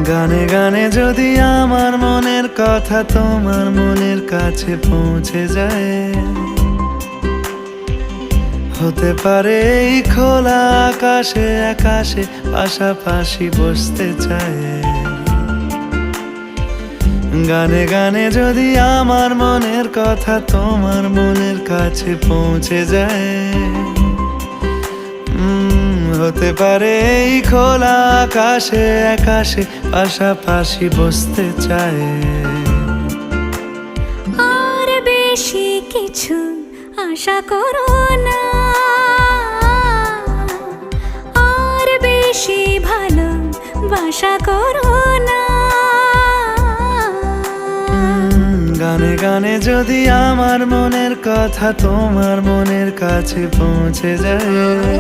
গানে গানে যদি আমার মনের কথা তোমার মনের কাছে পৌঁছে যায়, হতে পারে এই খোলা আকাশে আকাশে পাশাপাশি বসতে চায়। গানে গানে যদি আমার মনের কথা তোমার মনের কাছে পৌঁছে যায়, হতে পারে এই খোলা আকাশে আকাশে পাশাপাশি বসতে চায়। আর বেশি কিছু আশা করো না, আর বেশি ভালোবাসা করো না। গানে গানে যদি আমার মনের কথা তোমার মনের কাছে পৌঁছে যায়,